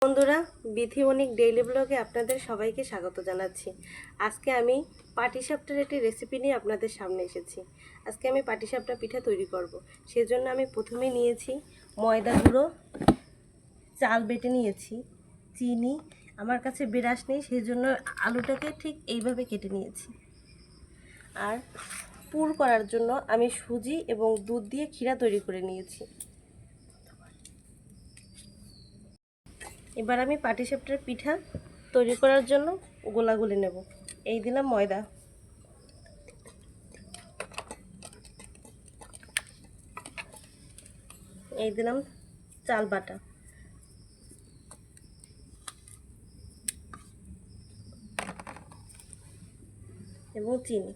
বন্ধুরা, বিথিবণিক ডেইলি ব্লগে আপনাদের সবাইকে স্বাগত জানাচ্ছি। আজকে আমি পাটিসাপটার একটি রেসিপি নিয়ে আপনাদের সামনে এসেছি। আজকে আমি পাটিসাপটা পিঠা তৈরি করব। সেজন্য আমি প্রথমে নিয়েছি ময়দা গুঁড়ো, চাল বেটে নিয়েছি, চিনি, আমার কাছে বিরাস নেই সেজন্য আলুটাকে ঠিক এইভাবে কেটে নিয়েছি। আর পুর করার জন্য আমি সুজি এবং দুধ দিয়ে ক্ষীরা তৈরি করে নিয়েছি। এবার আমি পাটিসাপটার পিঠা তৈরি করার জন্য গোলা গুলে নেব। এই দিলাম ময়দা, এই দিলাম চাল বাটা, এবং চিনি।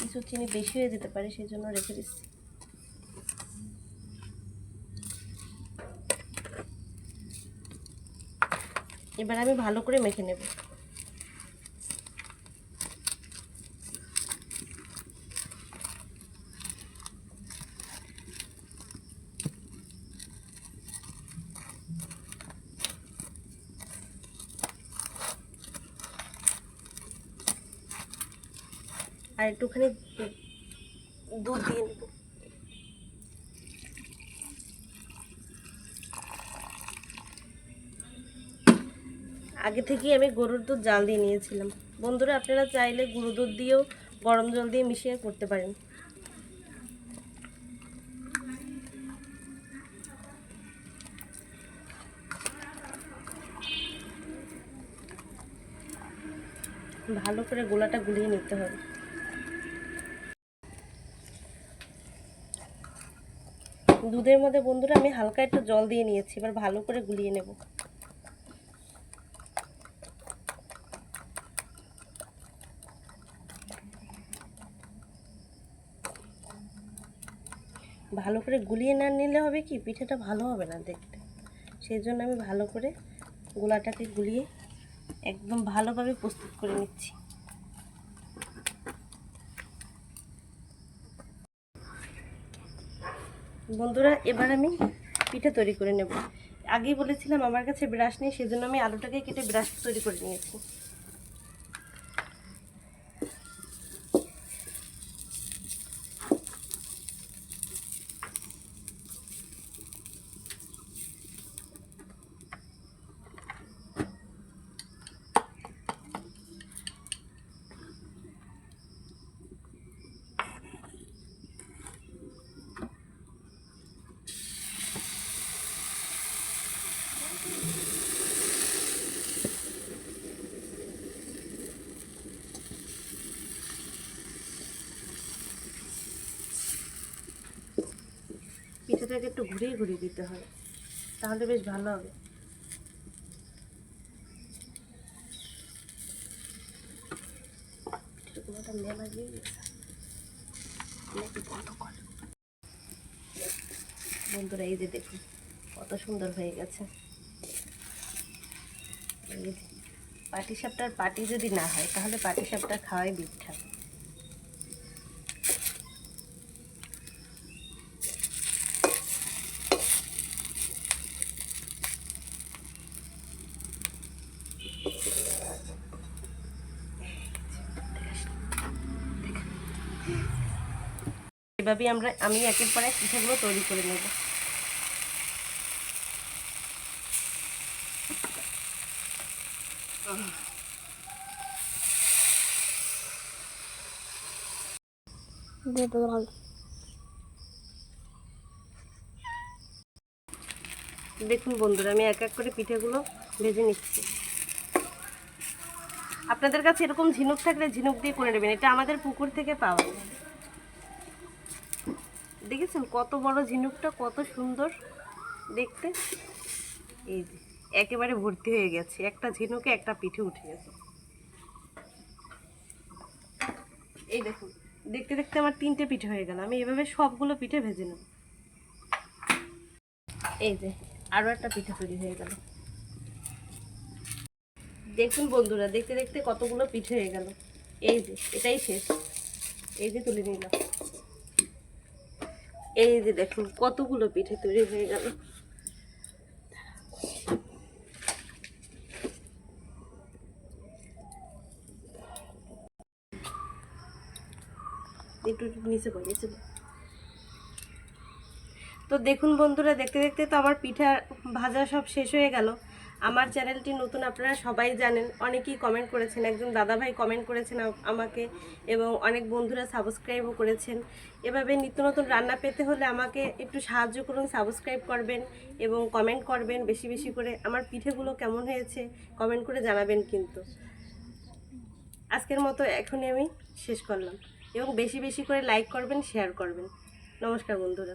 কিছু চিনি বেশি হয়ে যেতে পারে সেই জন্য রেখে দিচ্ছি। এবার আমি ভালো করে মেখে নেব। আর একটুখানি দুধ দিয়ে নেব। আগে থেকেই আমি গরুর দুধ জাল দিয়ে নিয়েছিলাম। বন্ধুরা, আপনারা চাইলে গুঁড়ো দুধ দিয়েও গরম জল দিয়ে মিশিয়ে করতে পারেন। ভালো করে গোলাটা গুলিয়ে নিতে হবে। দুধের মধ্যে বন্ধুরা আমি হালকা একটু জল দিয়ে নিয়েছি, এবার ভালো করে গুলিয়ে নেব। ভালো করে গুলিয়ে না নিলে হবে কি, পিঠাটা ভালো হবে না দেখতে। সেই জন্য আমি ভালো করে গোলাটাকে গুলিয়ে একদম ভালোভাবে প্রস্তুত করে নিচ্ছি। বন্ধুরা, এবার আমি পিঠা তৈরি করে নেব। আগেই বলেছিলাম আমার কাছে ব্রাশ নেই, সেজন্য আমি আলুটাকে কেটে ব্রাশ তৈরি করে নিয়েছি। পিঠাটাকে একটু ঘুরিয়ে ঘুরিয়ে দিতে হবে, তাহলে বেশ ভালো হবে। বন্ধুরা, এই যে দেখুন কত সুন্দর হয়ে গেছে। পাটিসাপটার পাটি যদি না হয় তাহলে পাটিসাপটা খাওয়াই বিখ্যাত। এভাবেই আমি একের পর এক পিঠাগুলো তৈরি করে নেব। দেখুন বন্ধুরা, আমি এক এক করে পিঠাগুলো ভেজে নিচ্ছি। আপনাদের কাছে এরকম ঝিনুক থাকলে ঝিনুক দিয়ে করে নেবেন, এটা আমাদের পুকুর থেকে পাওয়া। দেখেছেন কত বড় ঝিনুকটা, কত সুন্দর দেখতে। এই যে একেবারে ভর্তি হয়ে গেছে, একটা ঝিনুকে একটা পিঠে উঠে গেছে। এই দেখুন, দেখতে দেখতে আমার 3টে পিঠে হয়ে গেল। আমি এভাবে সবগুলো পিঠে ভেজে নেব। এই যে আরও একটা পিঠে তৈরি হয়ে গেল। দেখুন বন্ধুরা, দেখতে দেখতে কতগুলো পিঠে হয়ে গেল। এই যে এটাই শেষ, এই যে তুলে নিলাম। এই যে দেখুন কতগুলো পিঠে তৈরি হয়ে গেল। একটু নিচে পড়েছে। তো দেখুন বন্ধুরা, দেখতে দেখতে তো আমার পিঠা ভাজা সব শেষ হয়ে গেল। আমার চ্যানেলটি নতুন, আপনারা সবাই জানেন, অনেকেই কমেন্ট করেছেন, একজন দাদাভাই কমেন্ট করেছেন আমাকে, এবং অনেক বন্ধুরা সাবস্ক্রাইবও করেছেন। এভাবে নিত্য নতুন রান্না পেতে হলে আমাকে একটু সাহায্য করুন, সাবস্ক্রাইব করবেন এবং কমেন্ট করবেন বেশি বেশি করে। আমার পিঠেগুলো কেমন হয়েছে কমেন্ট করে জানাবেন কিন্তু। আজকের মতো এখনই আমি শেষ করলাম, এবং বেশি বেশি করে লাইক করবেন, শেয়ার করবেন। নমস্কার বন্ধুরা।